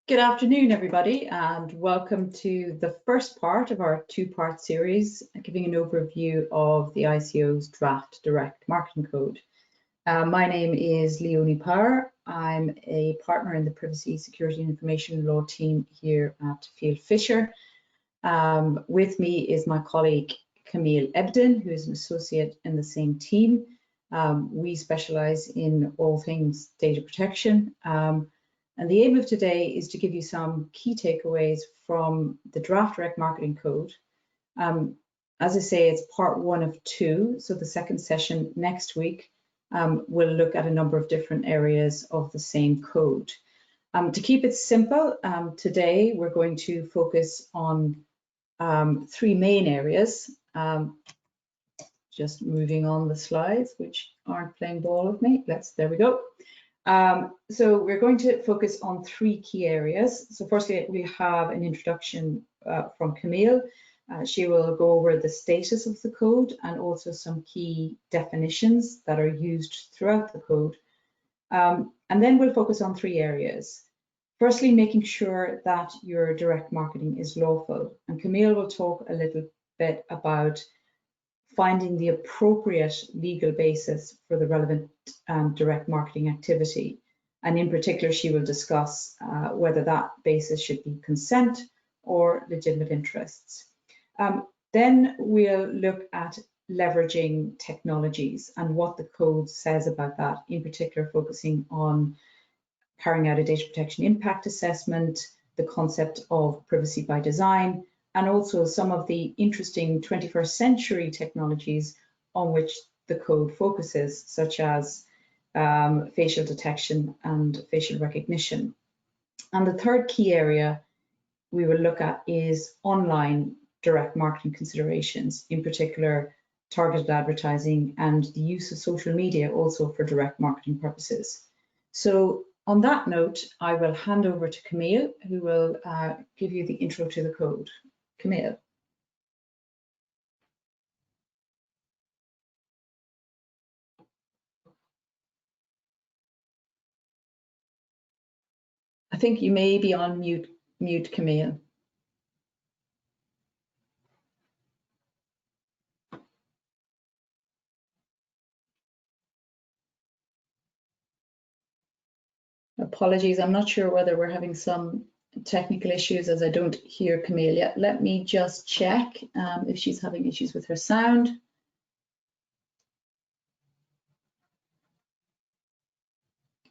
Good afternoon, everybody, and welcome to the first part of our two-part series, giving an overview of the ICO's draft direct marketing code. My name is Leonie Power. I'm a partner in the Privacy, Security and Information Law team here at Fieldfisher. With me is my colleague Camille Ebden, who is an associate in the same team. We specialise in all things data protection. And the aim of today is to give you some key takeaways from the draft direct marketing code. As I say, it's part one of two. So the second session next week will look at a number of different areas of the same code. To keep it simple, today we're going to focus on three main areas. Just moving on the slides, which aren't playing ball with me. There we go. So we're going to focus on three key areas. So firstly, we have an introduction from Camille. She will go over the status of the code and also some key definitions that are used throughout the code. And then we'll focus on three areas. Firstly, making sure that your direct marketing is lawful. And Camille will talk a little bit about finding the appropriate legal basis for the relevant direct marketing activity. And in particular, she will discuss whether that basis should be consent or legitimate interests. Then we'll look at leveraging technologies and what the code says about that, in particular focusing on carrying out a data protection impact assessment, the concept of privacy by design, and also some of the interesting 21st century technologies on which the code focuses, such as facial detection and facial recognition. And the third key area we will look at is online direct marketing considerations, in particular targeted advertising and the use of social media also for direct marketing purposes. So on that note, I will hand over to Camille, who will give you the intro to the code. Camille. I think you may be on mute, Camille. Apologies, I'm not sure whether we're having some technical issues as I don't hear Camille yet. Let me just check if she's having issues with her sound.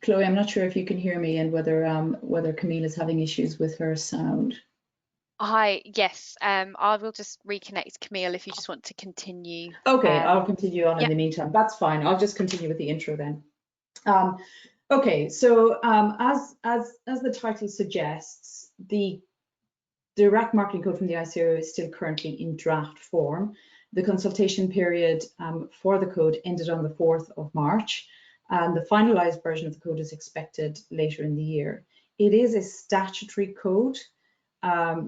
Chloe, I'm not sure if you can hear me and whether Camille is having issues with her sound. Hi, yes, I will just reconnect Camille if you just want to continue. Okay, I'll continue on in the meantime. That's fine. I'll just continue with the intro then. Okay, so as the title suggests, the direct marketing code from the ICO is still currently in draft form. The consultation period for the code ended on the 4th of March, and the finalized version of the code is expected later in the year. It is a statutory code,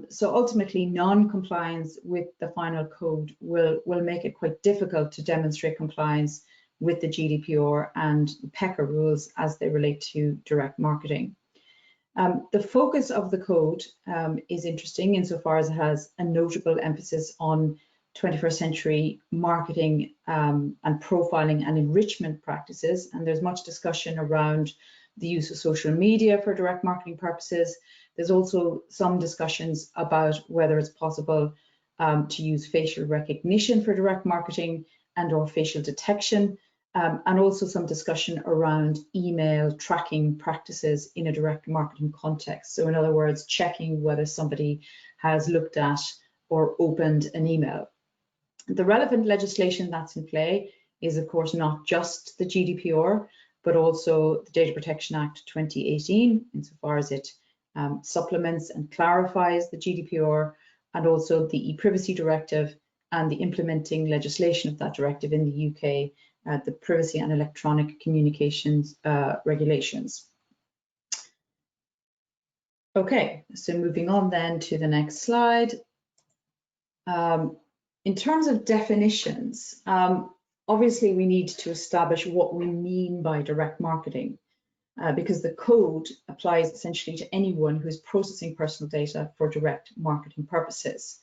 so ultimately non-compliance with the final code will make it quite difficult to demonstrate compliance with the GDPR and PECA rules as they relate to direct marketing. The focus of the code is interesting insofar as it has a notable emphasis on 21st century marketing and profiling and enrichment practices. And there's much discussion around the use of social media for direct marketing purposes. There's also some discussions about whether it's possible to use facial recognition for direct marketing and or facial detection. And also some discussion around email tracking practices in a direct marketing context. So in other words, checking whether somebody has looked at or opened an email. The relevant legislation that's in play is, of course, not just the GDPR, but also the Data Protection Act 2018, insofar as it supplements and clarifies the GDPR, and also the e-privacy directive and the implementing legislation of that directive in the UK, the Privacy and Electronic Communications regulations. Okay, so moving on then to the next slide. In terms of definitions, obviously we need to establish what we mean by direct marketing. because the code applies essentially to anyone who is processing personal data for direct marketing purposes.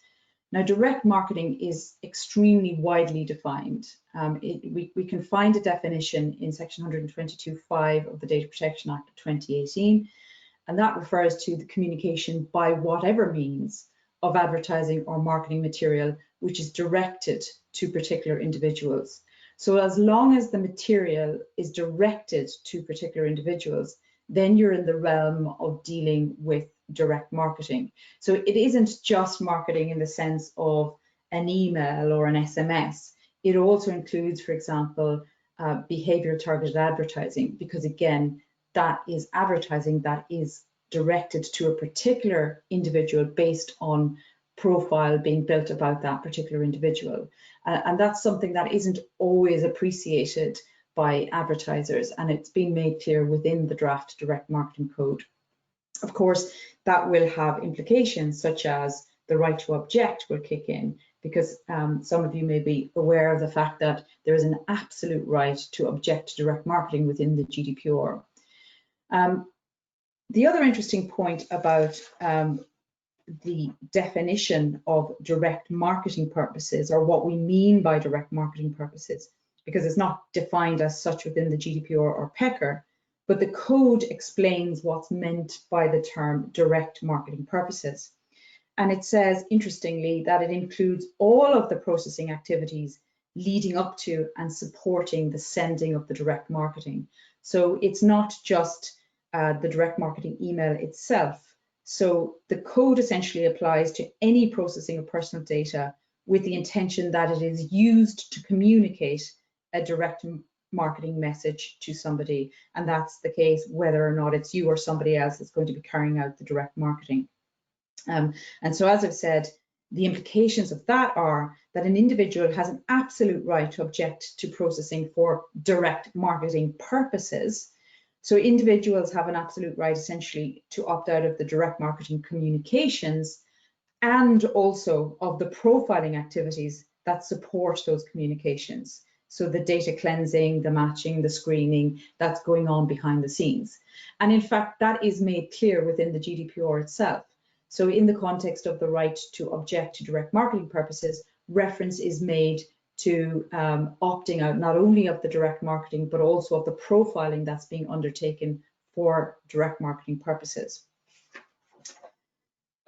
Now, direct marketing is extremely widely defined. We can find a definition in section 122.5 of the Data Protection Act of 2018, and that refers to the communication by whatever means of advertising or marketing material which is directed to particular individuals. So as long as the material is directed to particular individuals, then you're in the realm of dealing with direct marketing. So it isn't just marketing in the sense of an email or an SMS. It also includes, for example, behavior targeted advertising, because again, that is advertising that is directed to a particular individual based on profile being built about that particular individual. And that's something that isn't always appreciated by advertisers, and it's been made clear within the draft direct marketing code. Of course, that will have implications such as the right to object will kick in, because some of you may be aware of the fact that there is an absolute right to object to direct marketing within the GDPR. The other interesting point about the definition of direct marketing purposes, or what we mean by direct marketing purposes, because it's not defined as such within the GDPR or PECR, but the code explains what's meant by the term direct marketing purposes. And it says, interestingly, that it includes all of the processing activities leading up to and supporting the sending of the direct marketing. So it's not just the direct marketing email itself. So the code essentially applies to any processing of personal data with the intention that it is used to communicate a direct marketing message to somebody. And that's the case whether or not it's you or somebody else that's going to be carrying out the direct marketing. And so, as I've said, the implications of that are that an individual has an absolute right to object to processing for direct marketing purposes. So individuals have an absolute right essentially to opt out of the direct marketing communications and also of the profiling activities that support those communications. So the data cleansing, the matching, the screening that's going on behind the scenes. And in fact, that is made clear within the GDPR itself. So in the context of the right to object to direct marketing purposes, reference is made to opting out not only of the direct marketing, but also of the profiling that's being undertaken for direct marketing purposes.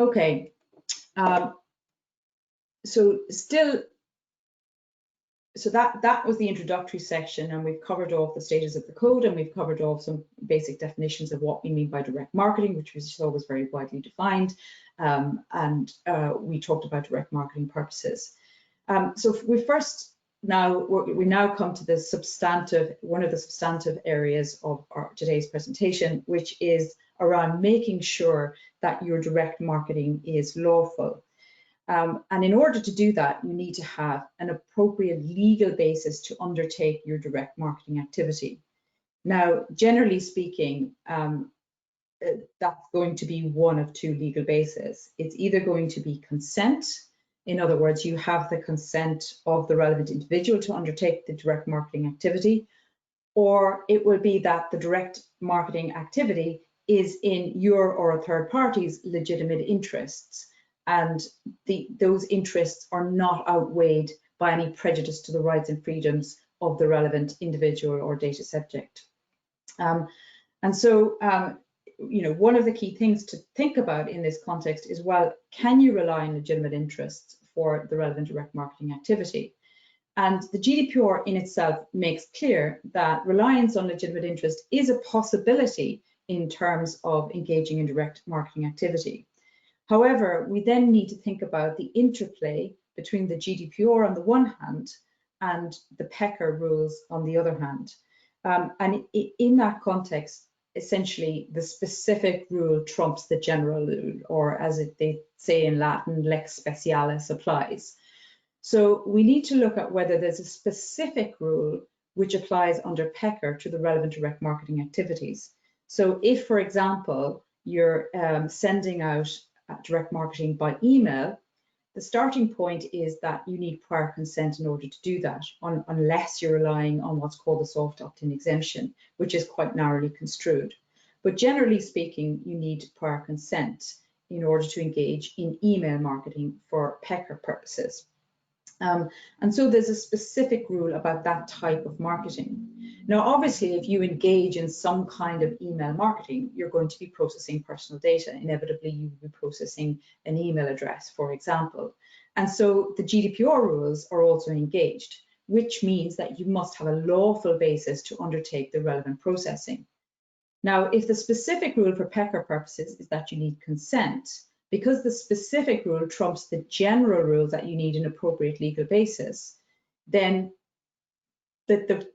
Okay, so that was the introductory section, and we've covered off the status of the code, and we've covered off some basic definitions of what we mean by direct marketing, which we saw was very widely defined, and we talked about direct marketing purposes. So we now come to the one of the substantive areas of today's presentation, which is around making sure that your direct marketing is lawful. And in order to do that, you need to have an appropriate legal basis to undertake your direct marketing activity. Now, generally speaking, that's going to be one of two legal bases. It's either going to be consent. In other words, you have the consent of the relevant individual to undertake the direct marketing activity, or it will be that the direct marketing activity is in your or a third party's legitimate interests, and those interests are not outweighed by any prejudice to the rights and freedoms of the relevant individual or data subject. And so, one of the key things to think about in this context is, well, can you rely on legitimate interests for the relevant direct marketing activity? And the GDPR in itself makes clear that reliance on legitimate interest is a possibility in terms of engaging in direct marketing activity. However, we then need to think about the interplay between the GDPR on the one hand and the PECR rules on the other hand. And in that context, essentially, the specific rule trumps the general rule, or as they say in Latin, lex specialis applies. So we need to look at whether there's a specific rule which applies under PECR to the relevant direct marketing activities. So if, for example, you're sending out direct marketing by email, the starting point is that you need prior consent in order to do that, unless you're relying on what's called the soft opt-in exemption, which is quite narrowly construed. But generally speaking, you need prior consent in order to engage in email marketing for PECR purposes. And so there's a specific rule about that type of marketing. Now, obviously, if you engage in some kind of email marketing, you're going to be processing personal data. Inevitably, you will be processing an email address, for example. And so the GDPR rules are also engaged, which means that you must have a lawful basis to undertake the relevant processing. Now, if the specific rule for PECR purposes is that you need consent, because the specific rule trumps the general rule that you need an appropriate legal basis, then the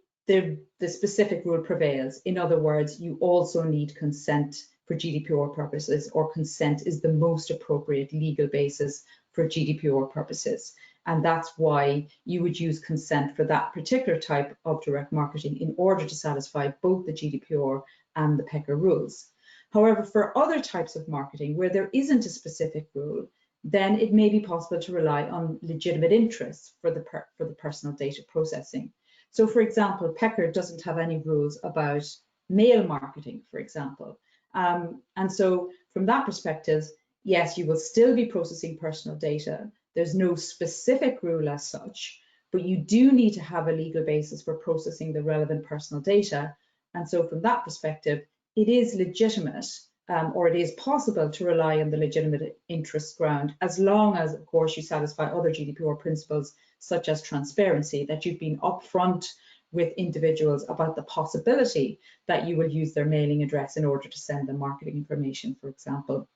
specific rule prevails. In other words, you also need consent for GDPR purposes, or consent is the most appropriate legal basis for GDPR purposes. And that's why you would use consent for that particular type of direct marketing in order to satisfy both the GDPR and the PECR rules. However, for other types of marketing where there isn't a specific rule, then it may be possible to rely on legitimate interests for the personal data processing. So, for example, PECR doesn't have any rules about mail marketing, for example. And so from that perspective, yes, you will still be processing personal data. There's no specific rule as such, but you do need to have a legal basis for processing the relevant personal data. And so from that perspective, it is legitimate, or it is possible to rely on the legitimate interest ground, as long as, of course, you satisfy other GDPR principles, such as transparency, that you've been upfront with individuals about the possibility that you will use their mailing address in order to send them marketing information, for example,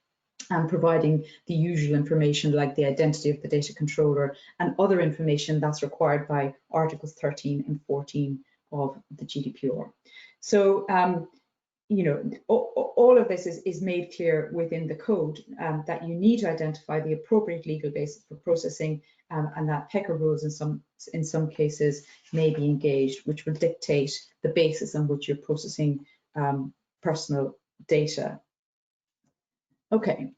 and providing the usual information like the identity of the data controller and other information that's required by Articles 13 and 14 of the GDPR. So, you know, all of this is made clear within the code, that you need to identify the appropriate legal basis for processing, and that PECR rules in some cases may be engaged, which will dictate the basis on which you're processing personal data. Okay,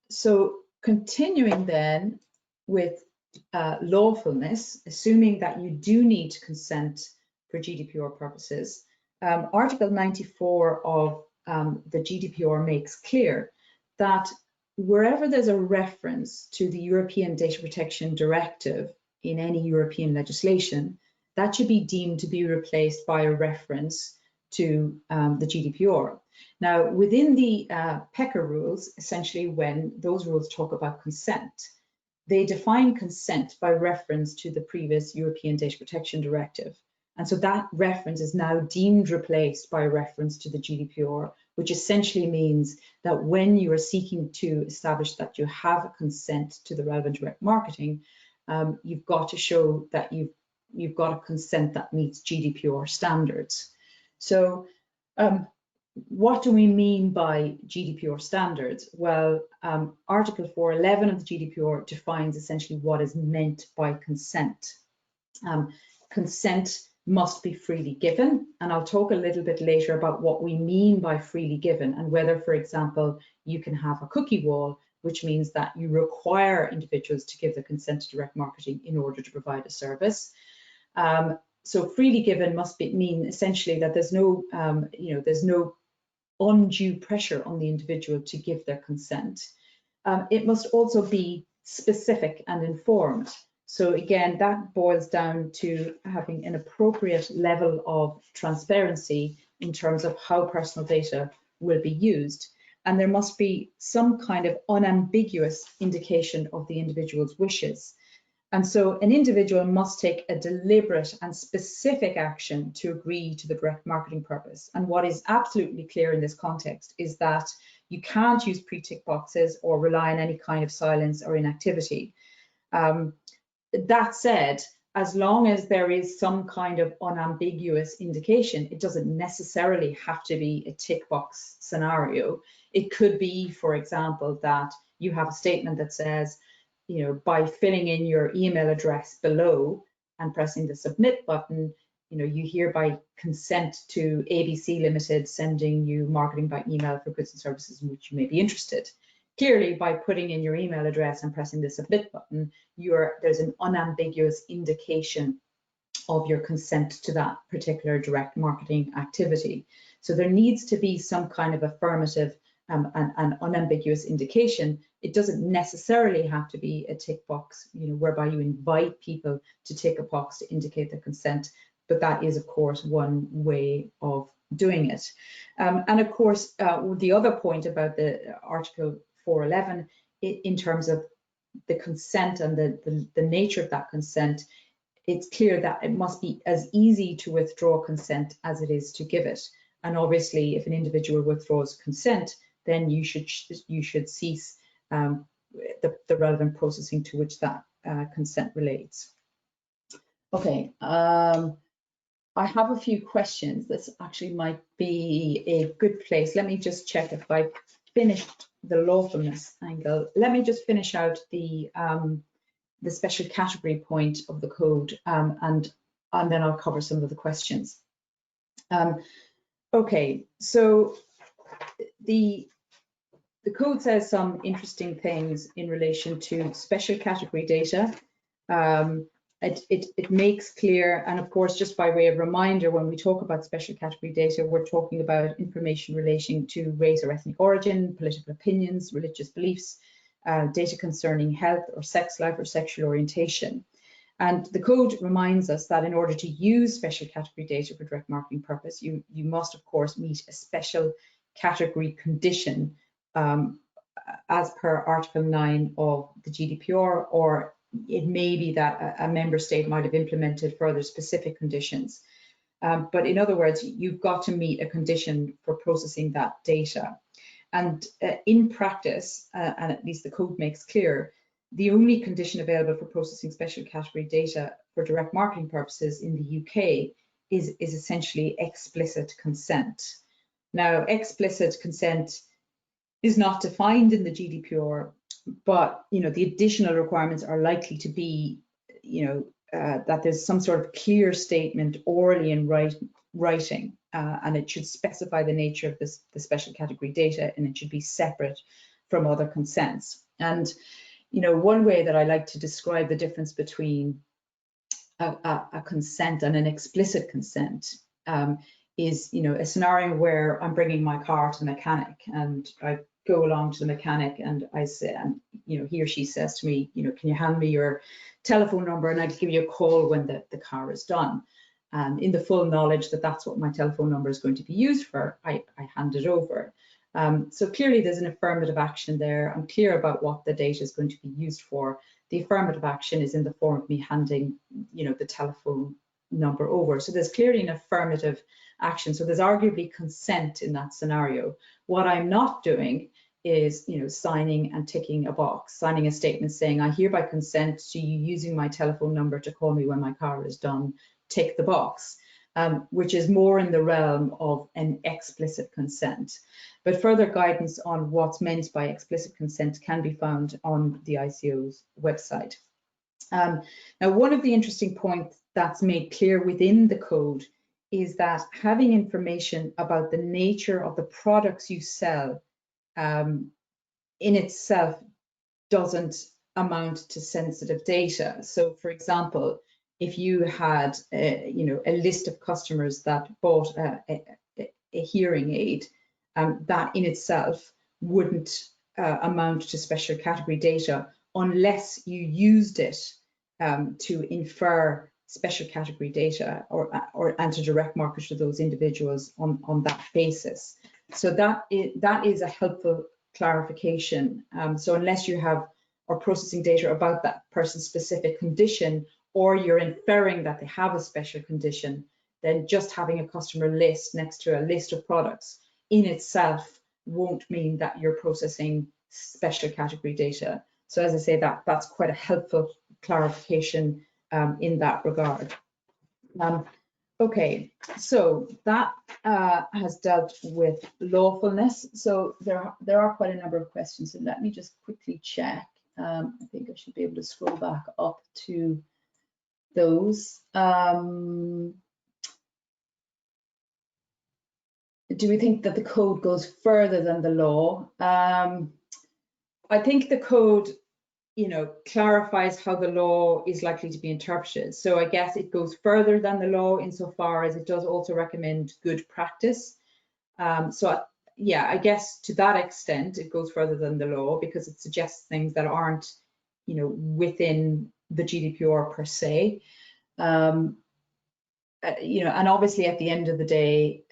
so continuing then with lawfulness, assuming that you do need to consent for GDPR purposes, Article 94 of the GDPR makes clear that wherever there's a reference to the European Data Protection Directive in any European legislation, that should be deemed to be replaced by a reference to the GDPR. Now, within the PECR rules, essentially when those rules talk about consent, they define consent by reference to the previous European Data Protection Directive. And so that reference is now deemed replaced by a reference to the GDPR, which essentially means that when you are seeking to establish that you have a consent to the relevant direct marketing, you've got to show that you've got a consent that meets GDPR standards. So what do we mean by GDPR standards? Well, Article 411 of the GDPR defines essentially what is meant by consent. Consent must be freely given, and I'll talk a little bit later about what we mean by freely given and whether, for example, you can have a cookie wall, which means that you require individuals to give their consent to direct marketing in order to provide a service. So freely given must mean essentially that there's no, there's no undue pressure on the individual to give their consent. It must also be specific and informed. So again, that boils down to having an appropriate level of transparency in terms of how personal data will be used. And there must be some kind of unambiguous indication of the individual's wishes. And so an individual must take a deliberate and specific action to agree to the direct marketing purpose. And what is absolutely clear in this context is that you can't use pre-tick boxes or rely on any kind of silence or inactivity. That said, as long as there is some kind of unambiguous indication, it doesn't necessarily have to be a tick box scenario. It could be, for example, that you have a statement that says, by filling in your email address below and pressing the submit button, you hereby consent to ABC Limited sending you marketing by email for goods and services in which you may be interested. clearly by putting in your email address and pressing the submit button, there's an unambiguous indication of your consent to that particular direct marketing activity. So there needs to be some kind of affirmative and unambiguous indication. It doesn't necessarily have to be a tick box, whereby you invite people to tick a box to indicate their consent, but that is, of course, one way of doing it. And of course, the other point about the Article 411, in terms of the consent and the nature of that consent, it's clear that it must be as easy to withdraw consent as it is to give it. And obviously, if an individual withdraws consent, then you should cease the relevant processing to which that consent relates. Okay, I have a few questions. This actually might be a good place. Let me just check if I finished the lawfulness angle. Let me just finish out the special category point of the code, and then I'll cover some of the questions. Okay, so the code says some interesting things in relation to special category data. It makes clear, and of course, just by way of reminder, when we talk about special category data, we're talking about information relating to race or ethnic origin, political opinions, religious beliefs, data concerning health or sex life or sexual orientation. And the code reminds us that in order to use special category data for direct marketing purpose, you must, of course, meet a special category condition as per Article 9 of the GDPR, or it may be that a member state might have implemented further specific conditions. But in other words, you've got to meet a condition for processing that data. And in practice, and at least the code makes clear, the only condition available for processing special category data for direct marketing purposes in the UK is essentially explicit consent. Now, explicit consent is not defined in the GDPR, but the additional requirements are likely to be, that there's some sort of clear statement orally in writing, and it should specify the nature of the special category data, and it should be separate from other consents. And one way that I like to describe the difference between a consent and an explicit consent is, a scenario where I'm bringing my car to the mechanic, and I go along to the mechanic, and I say, and he or she says to me, can you hand me your telephone number, and I'll give you a call when the car is done. And in the full knowledge that that's what my telephone number is going to be used for, I hand it over. So clearly there's an affirmative action there. I'm clear about what the data is going to be used for. The affirmative action is in the form of me handing, the telephone number over. So there's clearly an affirmative action. So there's arguably consent in that scenario. What I'm not doing is, signing and ticking a box, signing a statement saying, I hereby consent to you using my telephone number to call me when my car is done, tick the box, which is more in the realm of an explicit consent. But further guidance on what's meant by explicit consent can be found on the ICO's website. Now, one of the interesting points that's made clear within the code is that having information about the nature of the products you sell in itself doesn't amount to sensitive data. So, for example, if you had a list of customers that bought a hearing aid, that in itself wouldn't amount to special category data unless you used it to infer special category data and to direct market to those individuals on that basis. So that is a helpful clarification. So unless you are processing data about that person's specific condition, or you're inferring that they have a special condition, then just having a customer list next to a list of products in itself won't mean that you're processing special category data. So as I say, that's quite a helpful clarification in that regard. Okay, so that has dealt with lawfulness. So there are quite a number of questions, and let me just quickly check. I think I should be able to scroll back up to those. Do we think that the code goes further than the law? I think the code, clarifies how the law is likely to be interpreted. So I guess it goes further than the law insofar as it does also recommend good practice. Yeah, I guess to that extent, it goes further than the law because it suggests things that aren't, within the GDPR per se. And obviously at the end of the day,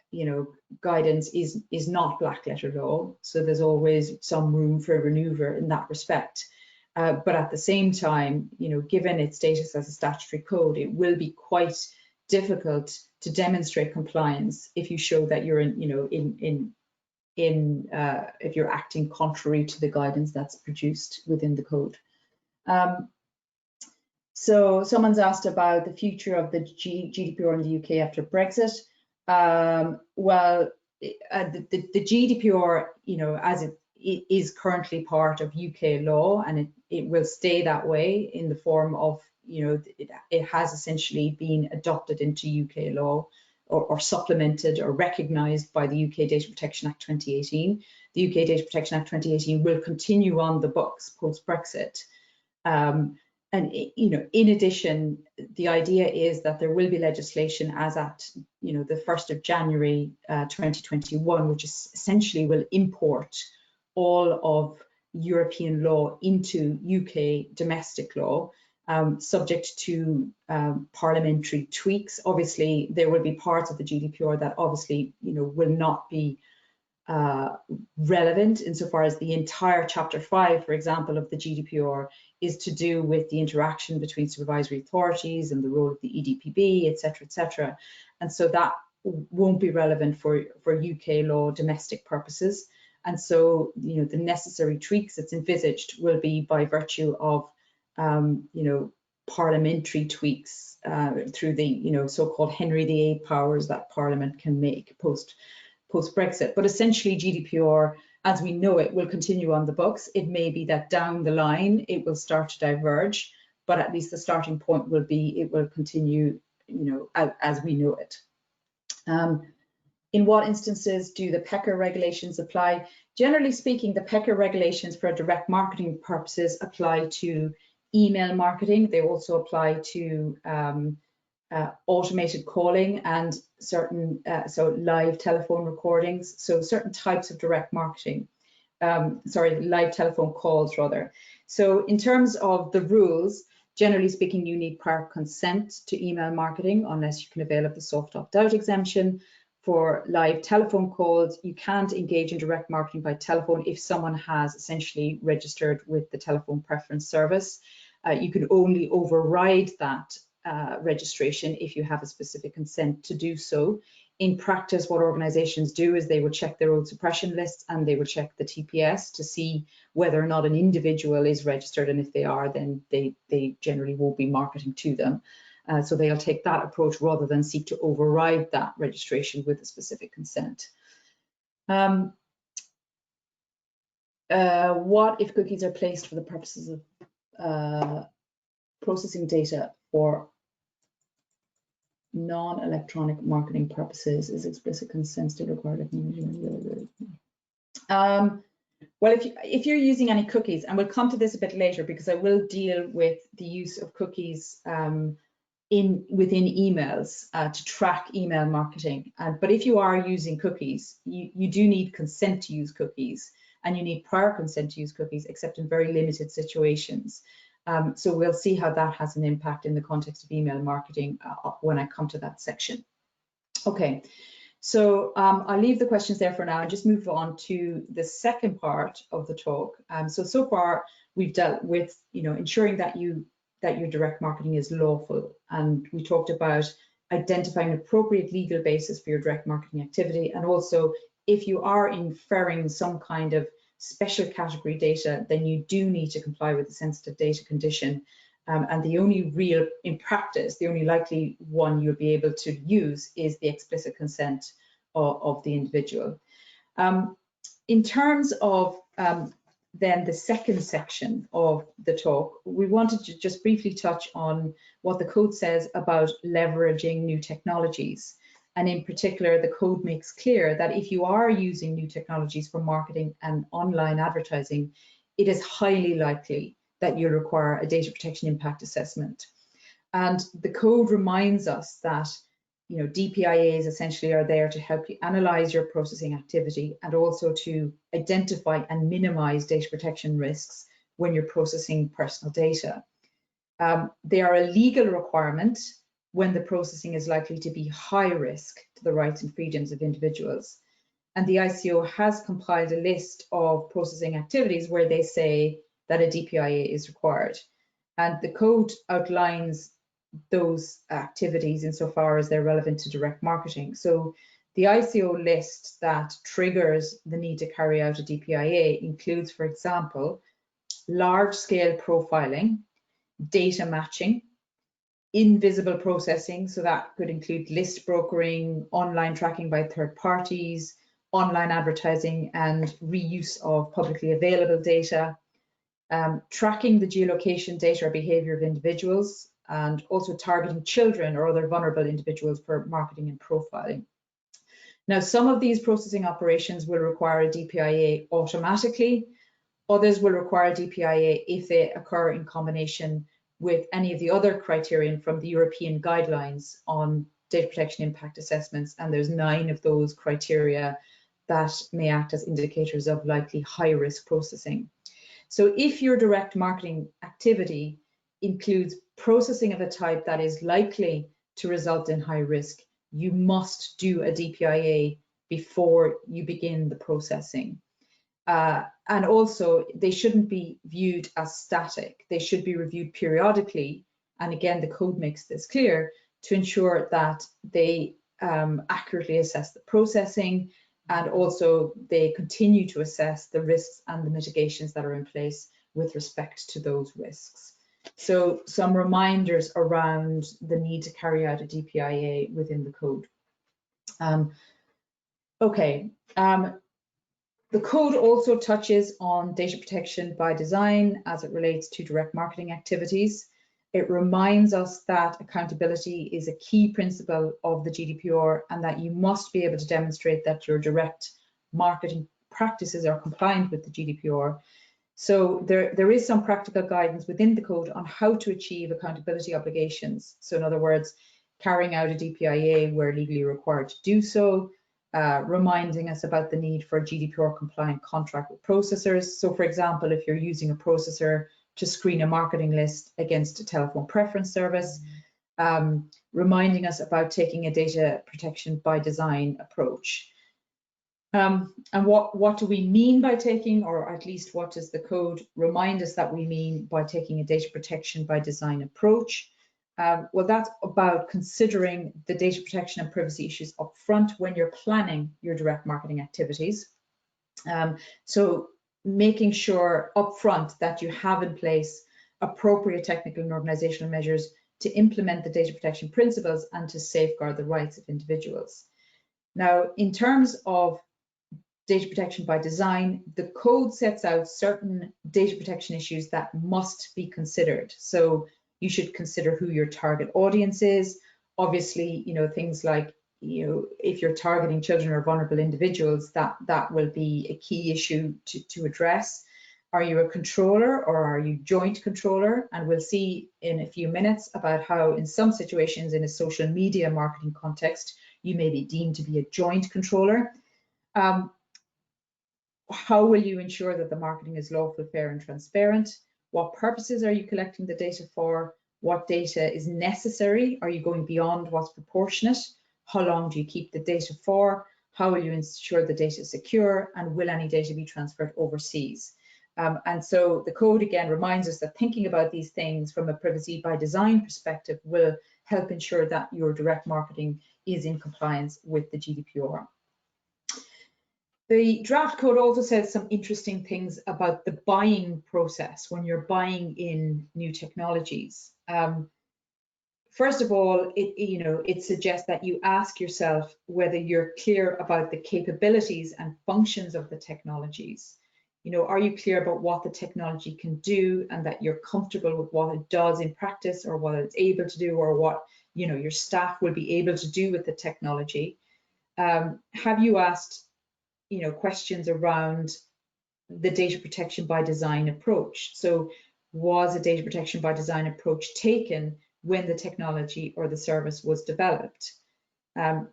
guidance is not black letter law. So there's always some room for maneuver in that respect. But at the same time, given its status as a statutory code, it will be quite difficult to demonstrate compliance if you show that you're if you're acting contrary to the guidance that's produced within the code. So someone's asked about the future of the GDPR in the UK after Brexit. Well, the GDPR, as it is currently part of UK law, and it will stay that way in the form of, it has essentially been adopted into UK law or supplemented or recognised by the UK Data Protection Act 2018. The UK Data Protection Act 2018 will continue on the books post-Brexit. And in addition, the idea is that there will be legislation as at the 1st of January 2021, which is essentially will import all of European law into UK domestic law, subject to parliamentary tweaks. Obviously, there will be parts of the GDPR that obviously will not be relevant insofar as the entire Chapter 5, for example, of the GDPR is to do with the interaction between supervisory authorities and the role of the EDPB, etc., etc. And so that won't be relevant for UK law domestic purposes. And so, the necessary tweaks that's envisaged will be by virtue of, parliamentary tweaks through the, so-called Henry VIII powers that Parliament can make post-Brexit. But essentially, GDPR, as we know it, will continue on the books. It may be that down the line it will start to diverge, but at least the starting point will be it will continue, as we know it. In what instances do the PECR regulations apply? Generally speaking, the PECR regulations for direct marketing purposes apply to email marketing. They also apply to automated calling and certain, so live telephone recordings, so certain types of direct marketing, live telephone calls rather. So in terms of the rules, generally speaking, you need prior consent to email marketing unless you can avail of the soft opt-out exemption. For live telephone calls, you can't engage in direct marketing by telephone if someone has essentially registered with the telephone preference service. You can only override that registration if you have a specific consent to do so. In practice, what organizations do is they will check their own suppression lists and they will check the TPS to see whether or not an individual is registered, and if they are, then they generally won't be marketing to them. So they'll take that approach rather than seek to override that registration with a specific consent. What if cookies are placed for the purposes of processing data for non-electronic marketing purposes? Is explicit consent still required? Well, if you're using any cookies, and we'll come to this a bit later because I will deal with the use of cookies within emails to track email marketing. But if you are using cookies, you do need consent to use cookies, and you need prior consent to use cookies, except in very limited situations. So we'll see how that has an impact in the context of email marketing when I come to that section. Okay, so I'll leave the questions there for now and just move on to the second part of the talk. So far we've dealt with ensuring that your direct marketing is lawful, and we talked about identifying an appropriate legal basis for your direct marketing activity, and also if you are inferring some kind of special category data, then you do need to comply with the sensitive data condition. And the only real, in practice, the only likely one you'll be able to use is the explicit consent of the individual. In terms of then the second section of the talk, we wanted to just briefly touch on what the code says about leveraging new technologies. And in particular, the code makes clear that if you are using new technologies for marketing and online advertising, it is highly likely that you'll require a data protection impact assessment. And the code reminds us that DPIAs essentially are there to help you analyze your processing activity and also to identify and minimize data protection risks when you're processing personal data. They are a legal requirement when the processing is likely to be high risk to the rights and freedoms of individuals. And the ICO has compiled a list of processing activities where they say that a DPIA is required. And the code outlines those activities insofar as they're relevant to direct marketing. So the ICO list that triggers the need to carry out a DPIA includes, for example, large-scale profiling, data matching, invisible processing, so that could include list brokering, online tracking by third parties, online advertising, and reuse of publicly available data, tracking the geolocation data or behavior of individuals, and also targeting children or other vulnerable individuals for marketing and profiling. Now, some of these processing operations will require a DPIA automatically. Others will require a DPIA if they occur in combination with any of the other criterion from the European guidelines on data protection impact assessments, and there's 9 of those criteria that may act as indicators of likely high risk processing. So if your direct marketing activity includes processing of a type that is likely to result in high risk, you must do a DPIA before you begin the processing. And also, they shouldn't be viewed as static. They should be reviewed periodically. And again, the code makes this clear to ensure that they accurately assess the processing, and also they continue to assess the risks and the mitigations that are in place with respect to those risks. So some reminders around the need to carry out a DPIA within the code. The code also touches on data protection by design as it relates to direct marketing activities. It reminds us that accountability is a key principle of the GDPR and that you must be able to demonstrate that your direct marketing practices are compliant with the GDPR. So there is some practical guidance within the code on how to achieve accountability obligations. So in other words, carrying out a DPIA where legally required to do so, reminding us about the need for a GDPR compliant contract with processors. So for example, if you're using a processor to screen a marketing list against a telephone preference service, reminding us about taking a data protection by design approach. And what do we mean by taking, or at least what does the code remind us that we mean by taking a data protection by design approach? Well, that's about considering the data protection and privacy issues up front when you're planning your direct marketing activities. So making sure up front that you have in place appropriate technical and organizational measures to implement the data protection principles and to safeguard the rights of individuals. Now, in terms of data protection by design, the code sets out certain data protection issues that must be considered. So you should consider who your target audience is. Obviously, things like, if you're targeting children or vulnerable individuals, that will be a key issue to address. Are you a controller or are you joint controller? And we'll see in a few minutes about how in some situations in a social media marketing context, you may be deemed to be a joint controller. How will you ensure that the marketing is lawful, fair, and transparent? What purposes are you collecting the data for? What data is necessary? Are you going beyond what's proportionate? How long do you keep the data for? How will you ensure the data is secure? And will any data be transferred overseas? And so the code again reminds us that thinking about these things from a privacy by design perspective will help ensure that your direct marketing is in compliance with the GDPR. The draft code also says some interesting things about the buying process when you're buying in new technologies. First of all, it suggests that you ask yourself whether you're clear about the capabilities and functions of the technologies. Are you clear about what the technology can do and that you're comfortable with what it does in practice or what it's able to do or what your staff will be able to do with the technology? Have you asked questions around the data protection by design approach. So was a data protection by design approach taken when the technology or the service was developed?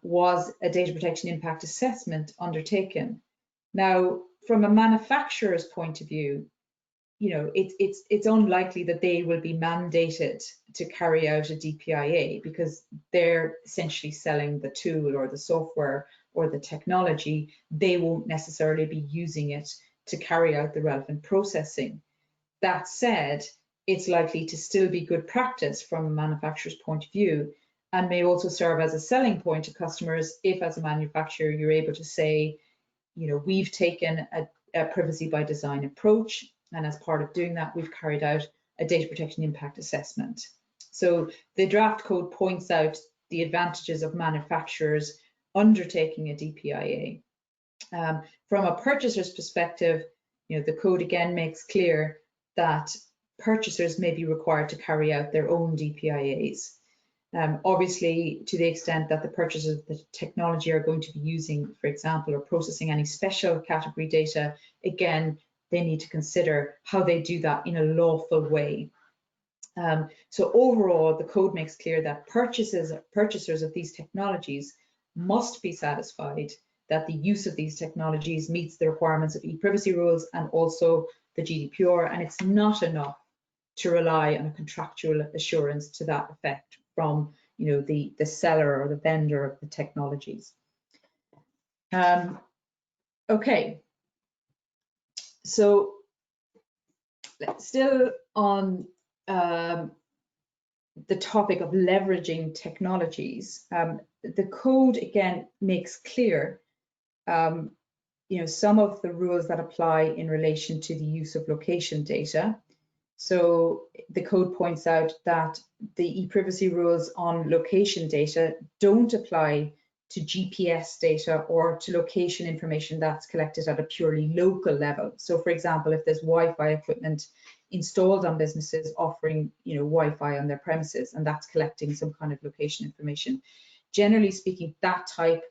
Was a data protection impact assessment undertaken? Now, from a manufacturer's point of view, you know, it's unlikely that they will be mandated to carry out a DPIA because they're essentially selling the tool or the software or the technology. They won't necessarily be using it to carry out the relevant processing. That said, it's likely to still be good practice from a manufacturer's point of view, and may also serve as a selling point to customers if, as a manufacturer, you're able to say, you know, we've taken a privacy by design approach, and as part of doing that, we've carried out a data protection impact assessment. So the draft code points out the advantages of manufacturers undertaking a DPIA. From a purchaser's perspective, you know, the code again makes clear that purchasers may be required to carry out their own DPIAs. Obviously, to the extent that the purchasers of the technology are going to be using, for example, or processing any special category data, again, they need to consider how they do that in a lawful way. So overall, the code makes clear that purchasers of these technologies must be satisfied that the use of these technologies meets the requirements of e-privacy rules and also the GDPR, and it's not enough to rely on a contractual assurance to that effect from, you know, the seller or the vendor of the technologies. Okay, so still on the topic of leveraging technologies, the code again makes clear you know, some of the rules that apply in relation to the use of location data. So the code points out that the e-privacy rules on location data don't apply to GPS data or to location information that's collected at a purely local level. So for example, if there's Wi-Fi equipment installed on businesses offering, you know, Wi-Fi on their premises, and that's collecting some kind of location information, generally speaking, that type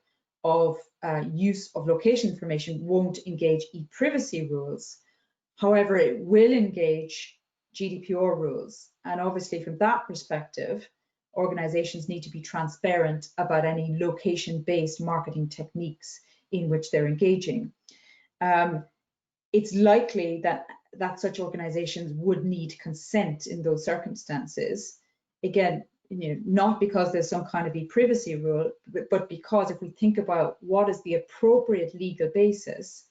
of use of location information won't engage e-privacy rules. However, it will engage GDPR rules. And obviously from that perspective, organizations need to be transparent about any location-based marketing techniques in which they're engaging. It's likely that such organizations would need consent in those circumstances. Again, you know, not because there's some kind of e-privacy rule, but because if we think about what is the appropriate legal basis,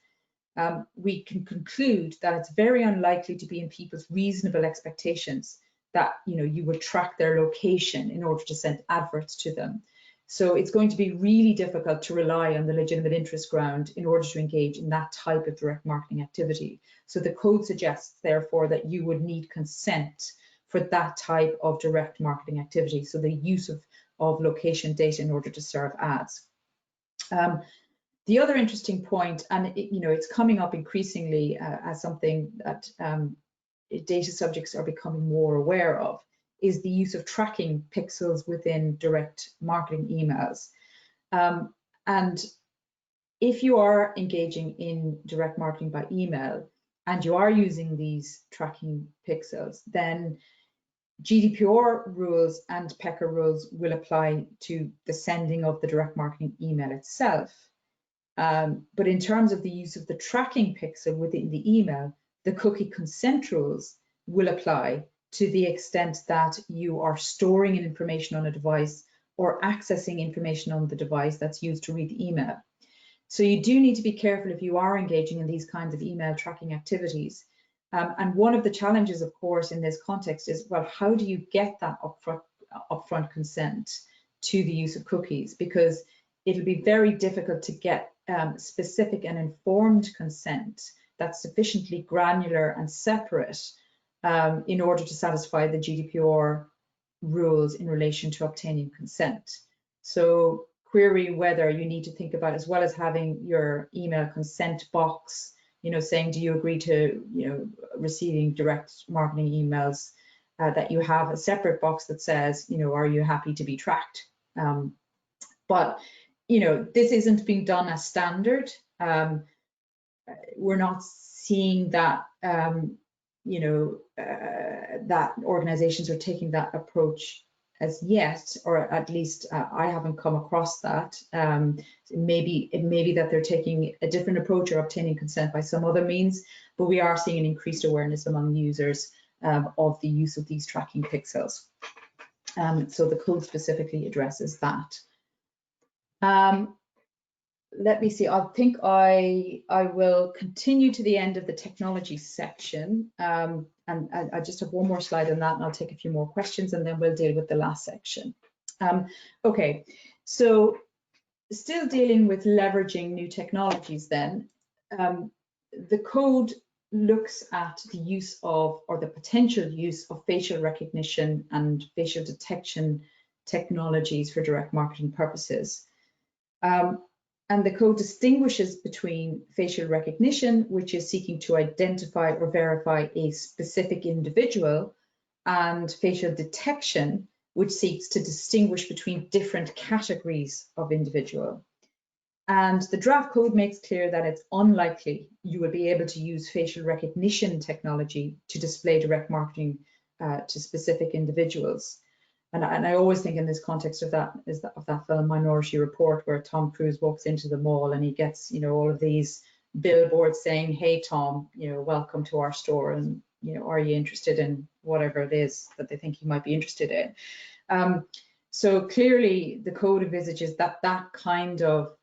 we can conclude that it's very unlikely to be in people's reasonable expectations that, you know, you would track their location in order to send adverts to them. So it's going to be really difficult to rely on the legitimate interest ground in order to engage in that type of direct marketing activity. So the code suggests, therefore, that you would need consent for that type of direct marketing activity. So the use of location data in order to serve ads. The other interesting point, and you know, it's coming up increasingly as something that data subjects are becoming more aware of, is the use of tracking pixels within direct marketing emails. And if you are engaging in direct marketing by email and you are using these tracking pixels, then GDPR rules and PECR rules will apply to the sending of the direct marketing email itself. But in terms of the use of the tracking pixel within the email, the cookie consent rules will apply to the extent that you are storing information on a device or accessing information on the device that's used to read the email. So you do need to be careful if you are engaging in these kinds of email tracking activities. And one of the challenges, of course, in this context is, well, how do you get that upfront consent to the use of cookies? Because it'll be very difficult to get specific and informed consent that's sufficiently granular and separate in order to satisfy the GDPR rules in relation to obtaining consent. So query whether you need to think about, as well as having your email consent box, you know, saying, do you agree to, you know, receiving direct marketing emails, that you have a separate box that says, you know, are you happy to be tracked? But, you know, this isn't being done as standard. We're not seeing that that organizations are taking that approach as yet, or at least I haven't come across that. It may be that they're taking a different approach or obtaining consent by some other means, but we are seeing an increased awareness among users of the use of these tracking pixels. So the code specifically addresses that. Let me see, I think I will continue to the end of the technology section. And I just have one more slide on that, and I'll take a few more questions, and then we'll deal with the last section. Okay, so still dealing with leveraging new technologies then, the code looks at the use of, or the potential use of, facial recognition and facial detection technologies for direct marketing purposes. And the code distinguishes between facial recognition, which is seeking to identify or verify a specific individual, and facial detection, which seeks to distinguish between different categories of individual. And the draft code makes clear that it's unlikely you will be able to use facial recognition technology to display direct marketing to specific individuals. And I always think in this context of that film Minority Report, where Tom Cruise walks into the mall and he gets, all of these billboards saying, "Hey Tom, welcome to our store, and are you interested in whatever it is that they think you might be interested in?" So clearly the code envisages that that kind of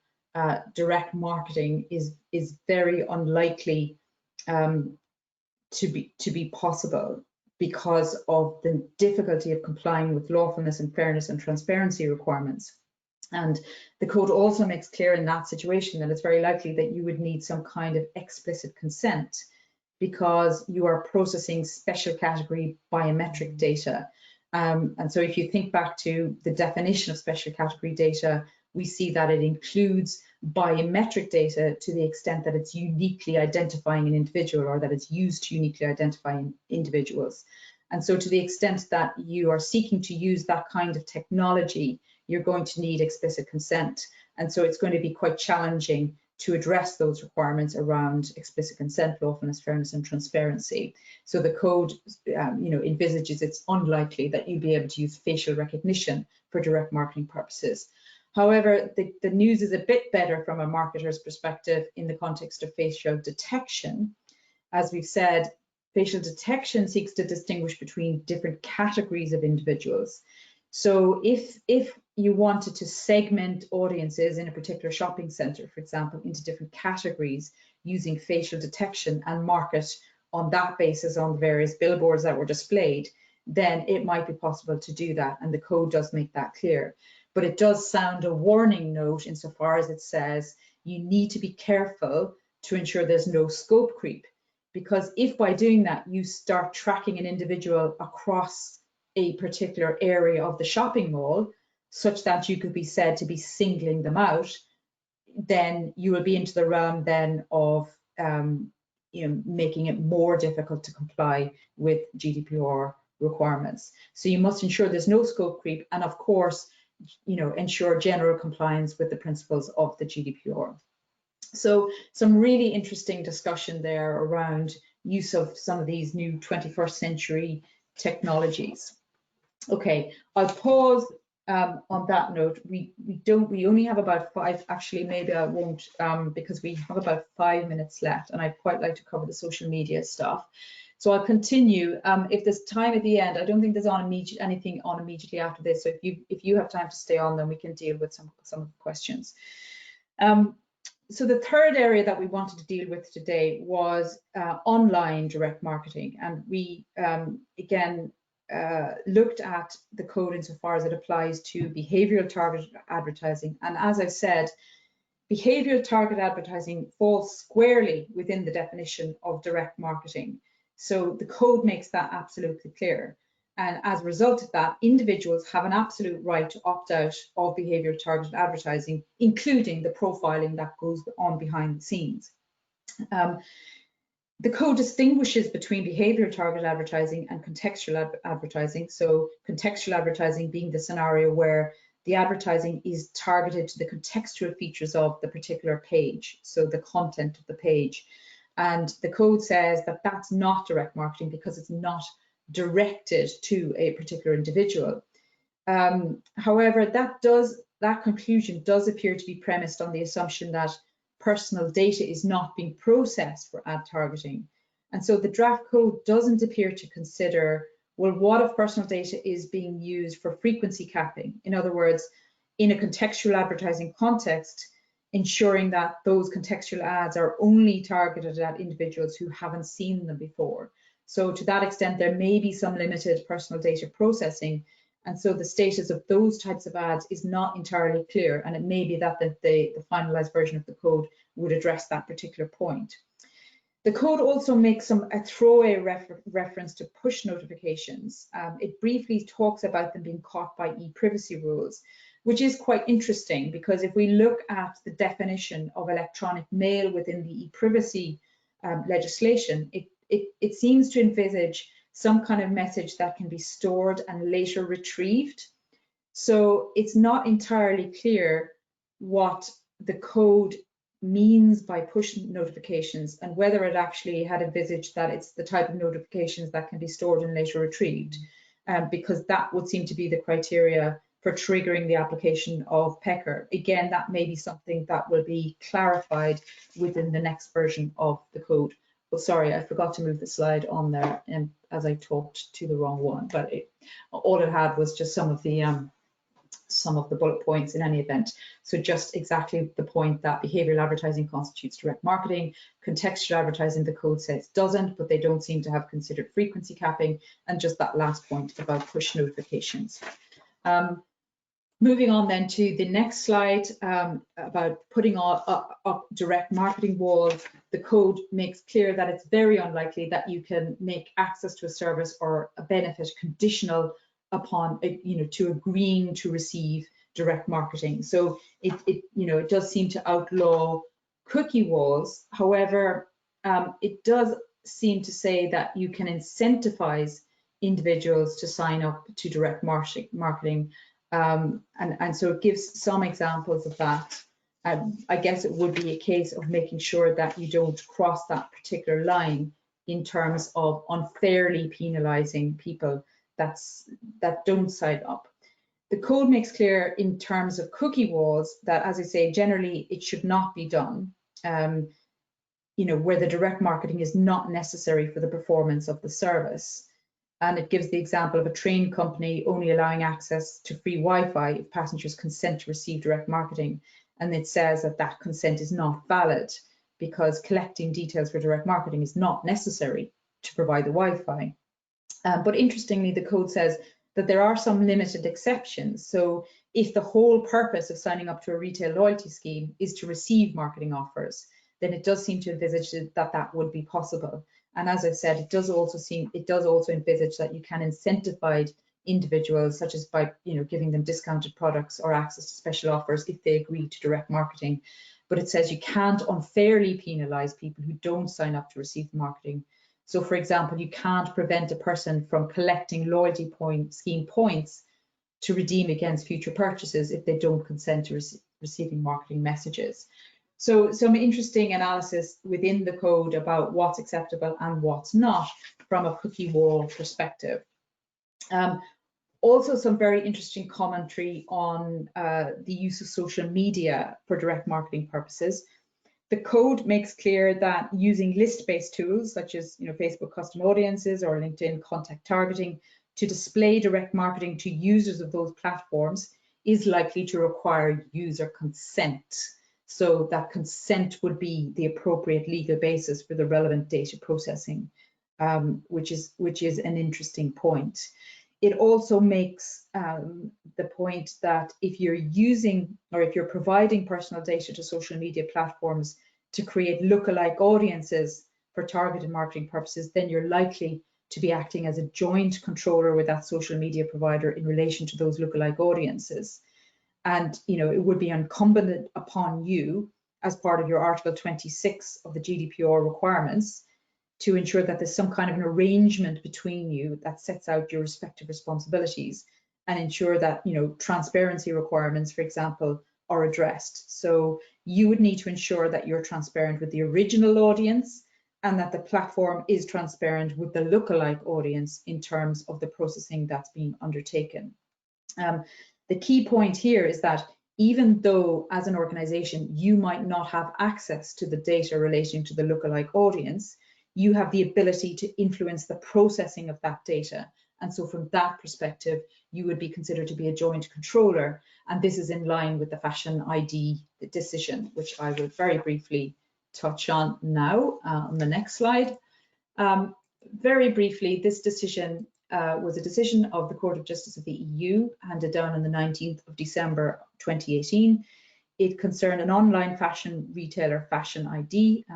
direct marketing is very unlikely to be possible, because of the difficulty of complying with lawfulness and fairness and transparency requirements. And the code also makes clear in that situation that it's very likely that you would need some kind of explicit consent, because you are processing special category biometric data. And so if you think back to the definition of special category data, we see that it includes biometric data to the extent that it's uniquely identifying an individual, or that it's used to uniquely identify individuals. And so to the extent that you are seeking to use that kind of technology, you're going to need explicit consent. And so it's going to be quite challenging to address those requirements around explicit consent, lawfulness, fairness, and transparency. So the code, envisages it's unlikely that you'll be able to use facial recognition for direct marketing purposes. However, the news is a bit better from a marketer's perspective in the context of facial detection. As we've said, facial detection seeks to distinguish between different categories of individuals. So if you wanted to segment audiences in a particular shopping center, for example, into different categories using facial detection and market on that basis on the various billboards that were displayed, then it might be possible to do that. And the code does make that clear. But it does sound a warning note insofar as it says you need to be careful to ensure there's no scope creep. Because if by doing that you start tracking an individual across a particular area of the shopping mall, such that you could be said to be singling them out, then you will be into the realm then of making it more difficult to comply with GDPR requirements. So you must ensure there's no scope creep, and of course, ensure general compliance with the principles of the GDPR. So some really interesting discussion there around use of some of these new 21st century technologies. Okay, I'll pause on that note. We only have about 5, actually maybe I won't, because we have about 5 minutes left, and I'd quite like to cover the social media stuff. So I'll continue. If there's time at the end, I don't think there's anything on immediately after this. So if you have time to stay on, then we can deal with some of the questions. So the third area that we wanted to deal with today was online direct marketing, and we again looked at the code insofar as it applies to behavioral targeted advertising. And as I've said, behavioral targeted advertising falls squarely within the definition of direct marketing. So the code makes that absolutely clear. And as a result of that, individuals have an absolute right to opt out of behavioral targeted advertising, including the profiling that goes on behind the scenes. The code distinguishes between behavioral targeted advertising and contextual advertising. So contextual advertising being the scenario where the advertising is targeted to the contextual features of the particular page, so the content of the page. And the code says that that's not direct marketing because it's not directed to a particular individual. However, that conclusion does appear to be premised on the assumption that personal data is not being processed for ad targeting. And so the draft code doesn't appear to consider, well, what if personal data is being used for frequency capping? In other words, in a contextual advertising context, ensuring that those contextual ads are only targeted at individuals who haven't seen them before. So to that extent, there may be some limited personal data processing. And so the status of those types of ads is not entirely clear. And it may be that the finalized version of the code would address that particular point. The code also makes a throwaway reference to push notifications. It briefly talks about them being caught by e-privacy rules, which is quite interesting because if we look at the definition of electronic mail within the e-privacy legislation, it seems to envisage some kind of message that can be stored and later retrieved. So it's not entirely clear what the code means by push notifications and whether it actually had envisaged that it's the type of notifications that can be stored and later retrieved, because that would seem to be the criteria for triggering the application of PECR. Again, that may be something that will be clarified within the next version of the code. Oh, sorry, I forgot to move the slide on there, and as I talked to the wrong one, but all it had was just some of the bullet points in any event. So just exactly the point that behavioral advertising constitutes direct marketing. Contextual advertising, the code says doesn't, but they don't seem to have considered frequency capping, and just that last point about push notifications. Moving on then to the next slide about putting up direct marketing walls, the code makes clear that it's very unlikely that you can make access to a service or a benefit conditional upon to agreeing to receive direct marketing. So it does seem to outlaw cookie walls. However, it does seem to say that you can incentivize individuals to sign up to direct marketing. And so it gives some examples of that. I guess it would be a case of making sure that you don't cross that particular line in terms of unfairly penalizing people that don't sign up. The code makes clear in terms of cookie walls that, as I say, generally it should not be done, where the direct marketing is not necessary for the performance of the service. And it gives the example of a train company only allowing access to free Wi-Fi if passengers consent to receive direct marketing. And it says that that consent is not valid because collecting details for direct marketing is not necessary to provide the Wi-Fi. But interestingly, the code says that there are some limited exceptions. So if the whole purpose of signing up to a retail loyalty scheme is to receive marketing offers, then it does seem to envisage that would be possible. And as I said, it does also envisage that you can incentivize individuals, such as by giving them discounted products or access to special offers if they agree to direct marketing. But it says you can't unfairly penalize people who don't sign up to receive marketing. So, for example, you can't prevent a person from collecting loyalty scheme points to redeem against future purchases if they don't consent to receiving marketing messages. So some interesting analysis within the code about what's acceptable and what's not from a cookie wall perspective. Also some very interesting commentary on the use of social media for direct marketing purposes. The code makes clear that using list-based tools such as Facebook custom audiences or LinkedIn contact targeting to display direct marketing to users of those platforms is likely to require user consent. So that consent would be the appropriate legal basis for the relevant data processing, which is an interesting point. It also makes the point that if you're using or if you're providing personal data to social media platforms to create lookalike audiences for targeted marketing purposes, then you're likely to be acting as a joint controller with that social media provider in relation to those lookalike audiences. And it would be incumbent upon you as part of your Article 26 of the GDPR requirements to ensure that there's some kind of an arrangement between you that sets out your respective responsibilities and ensure that transparency requirements, for example, are addressed. So you would need to ensure that you're transparent with the original audience and that the platform is transparent with the lookalike audience in terms of the processing that's being undertaken. The key point here is that even though as an organization you might not have access to the data relating to the lookalike audience, you have the ability to influence the processing of that data. And so from that perspective, you would be considered to be a joint controller. And this is in line with the Fashion ID decision, which I will very briefly touch on now on the next slide. Very briefly, this decision was a decision of the Court of Justice of the EU, handed down on the 19th of December 2018. It concerned an online fashion retailer, Fashion ID,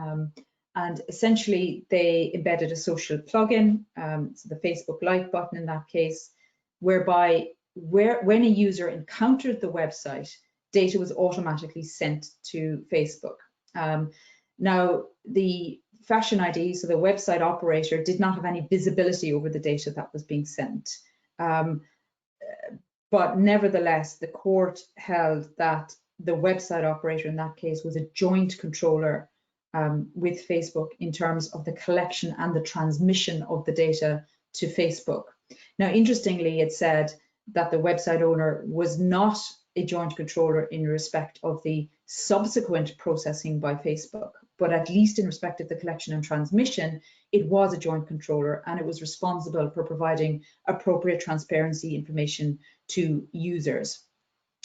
and essentially they embedded a social plugin, so the Facebook like button in that case, whereby when a user encountered the website, data was automatically sent to Facebook. Now, the Fashion ID, so the website operator, did not have any visibility over the data that was being sent. But nevertheless, the court held that the website operator in that case was a joint controller with Facebook in terms of the collection and the transmission of the data to Facebook. Now, interestingly, it said that the website owner was not a joint controller in respect of the subsequent processing by Facebook, but at least in respect of the collection and transmission, it was a joint controller and it was responsible for providing appropriate transparency information to users.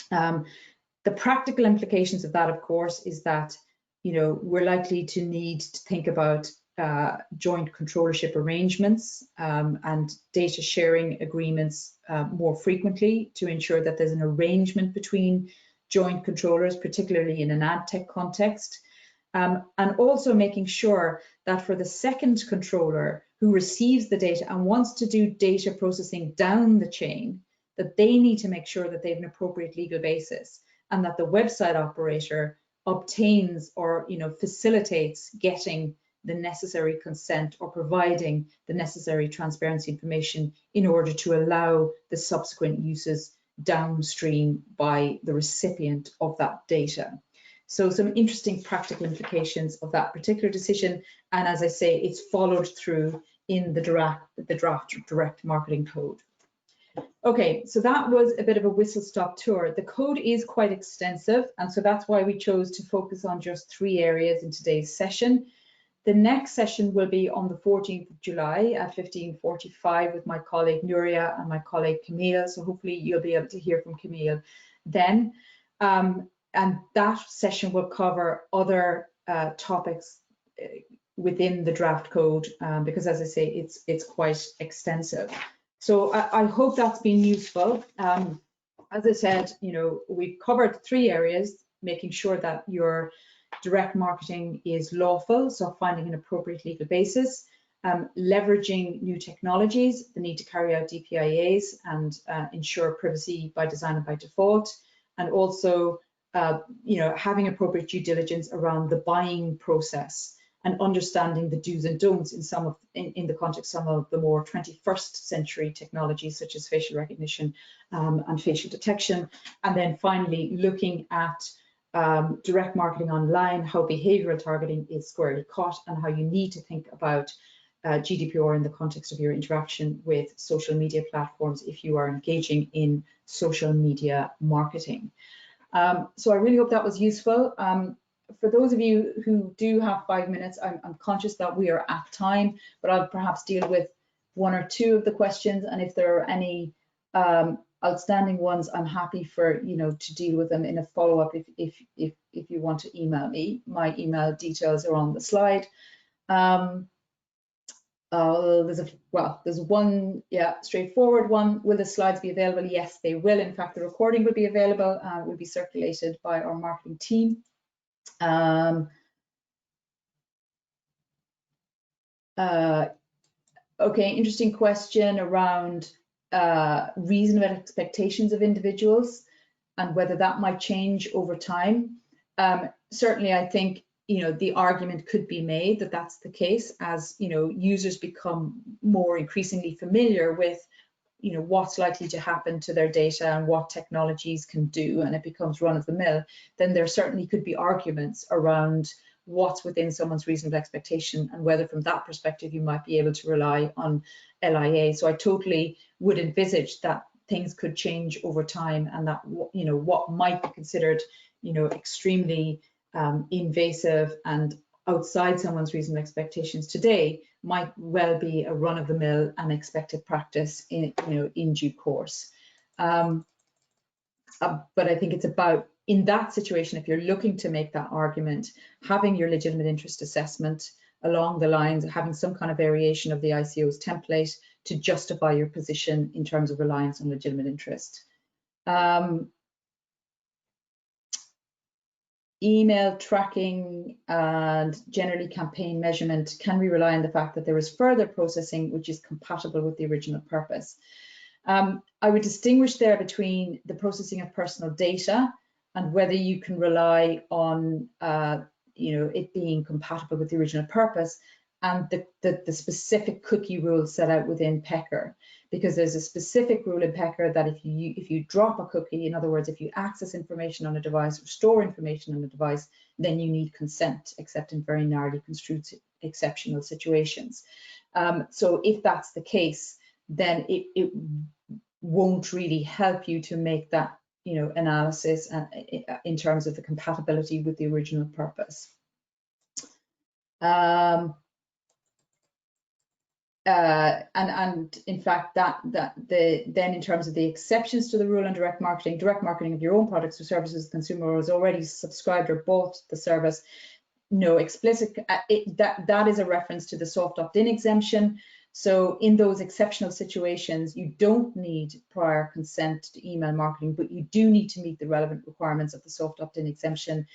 The practical implications of that, of course, is that we're likely to need to think about joint controllership arrangements and data sharing agreements more frequently to ensure that there's an arrangement between joint controllers, particularly in an ad tech context, and also making sure that for the second controller who receives the data and wants to do data processing down the chain, that they need to make sure that they have an appropriate legal basis and that the website operator obtains or facilitates getting the necessary consent or providing the necessary transparency information in order to allow the subsequent uses downstream by the recipient of that data. So some interesting practical implications of that particular decision, and as I say, it's followed through in the draft direct marketing code. Okay, so that was a bit of a whistle-stop tour. The code is quite extensive, and so that's why we chose to focus on just 3 areas in today's session. The next session will be on the 14th of July at 15:45 with my colleague Nuria and my colleague Camille. So hopefully you'll be able to hear from Camille then. And that session will cover other topics within the draft code because, as I say, it's quite extensive. So I hope that's been useful. As I said, we've covered 3 areas, making sure that your direct marketing is lawful, so finding an appropriate legal basis, leveraging new technologies, the need to carry out DPIAS and ensure privacy by design and by default, and also having appropriate due diligence around the buying process and understanding the do's and don'ts in the context of some of the more 21st century technologies such as facial recognition and facial detection, and then finally looking at direct marketing online, how behavioral targeting is squarely caught, and how you need to think about GDPR in the context of your interaction with social media platforms if you are engaging in social media marketing. So I really hope that was useful. For those of you who do have 5 minutes, I'm conscious that we are at time, but I'll perhaps deal with 1 or 2 of the questions, and if there are any outstanding ones, I'm happy for to deal with them in a follow-up if you want to email me. My email details are on the slide. There's one, straightforward one. Will the slides be available? Yes, they will. In fact, the recording will be available, will be circulated by our marketing team. Okay, interesting question around reasonable expectations of individuals and whether that might change over time. Certainly, I think the argument could be made that that's the case as users become more increasingly familiar with what's likely to happen to their data and what technologies can do, and it becomes run of the mill. Then there certainly could be arguments around what's within someone's reasonable expectation, and whether from that perspective you might be able to rely on LIA. So I totally would envisage that things could change over time, and that, you know, what might be considered, you know, extremely invasive and outside someone's reasonable expectations today might well be a run-of-the-mill and expected practice in, you know, in due course. But I think it's about, in that situation, if you're looking to make that argument, having your legitimate interest assessment along the lines of having some kind of variation of the ICO's template to justify your position in terms of reliance on legitimate interest. Email tracking and generally campaign measurement, can we rely on the fact that there is further processing which is compatible with the original purpose? I would distinguish there between the processing of personal data and whether you can rely on you know, it being compatible with the original purpose, and the specific cookie rules set out within Pecker, because there's a specific rule in Pecker that if you drop a cookie, in other words, if you access information on a device or store information on a device, then you need consent, except in very narrowly construed exceptional situations. So if that's the case, then it won't really help you to make that, you know, analysis in terms of the compatibility with the original purpose. And in fact, then in terms of the exceptions to the rule on direct marketing of your own products or services, the consumer has already subscribed or bought the service. No explicit, that is a reference to the soft opt-in exemption. So in those exceptional situations, you don't need prior consent to email marketing, but you do need to meet the relevant requirements of the soft opt-in exemption,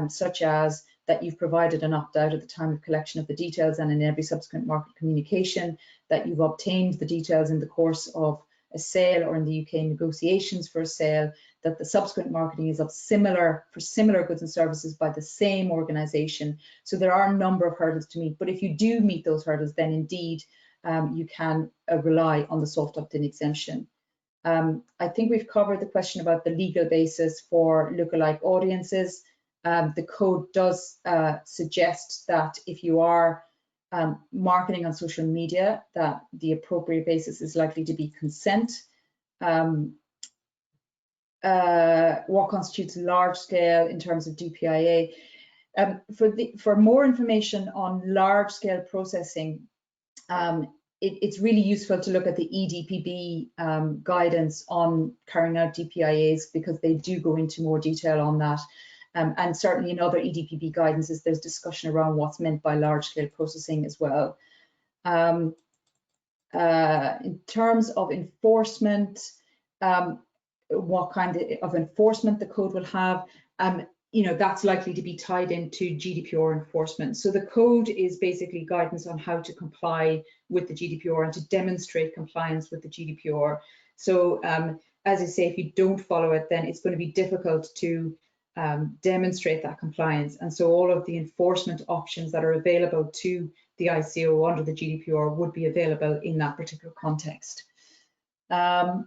such as that you've provided an opt-out at the time of collection of the details and in every subsequent market communication, that you've obtained the details in the course of a sale or in the UK negotiations for a sale, that the subsequent marketing is of similar goods and services by the same organisation. So there are a number of hurdles to meet, but if you do meet those hurdles, then indeed you can rely on the soft opt-in exemption. I think we've covered the question about the legal basis for lookalike audiences. The code does suggest that if you are marketing on social media, that the appropriate basis is likely to be consent. What constitutes large scale in terms of DPIA? For more information on large scale processing, it's really useful to look at the EDPB guidance on carrying out DPIAs, because they do go into more detail on that. And certainly in other EDPB guidances, there's discussion around what's meant by large-scale processing as well. In terms of enforcement, what kind of enforcement the code will have, you know, that's likely to be tied into GDPR enforcement. So the code is basically guidance on how to comply with the GDPR and to demonstrate compliance with the GDPR. So as I say, if you don't follow it, then it's going to be difficult to demonstrate that compliance. And so all of the enforcement options that are available to the ICO under the GDPR would be available in that particular context. And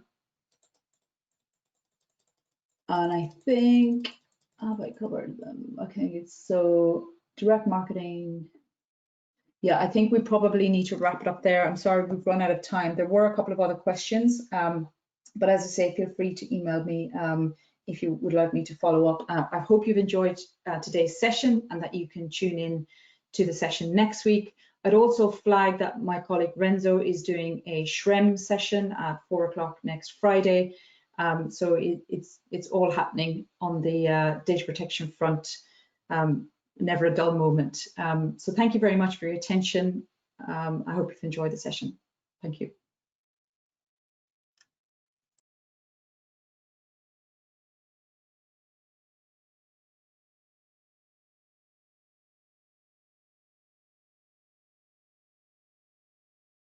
I think, have I covered them? Okay, so direct marketing. Yeah, I think we probably need to wrap it up there. I'm sorry, we've run out of time. There were a couple of other questions, but as I say, feel free to email me if you would like me to follow up. I hope you've enjoyed today's session and that you can tune in to the session next week. I'd also flag that my colleague Renzo is doing a SHREM session at 4 o'clock next Friday. So it's all happening on the data protection front. Never a dull moment. So thank you very much for your attention. I hope you've enjoyed the session. Thank you.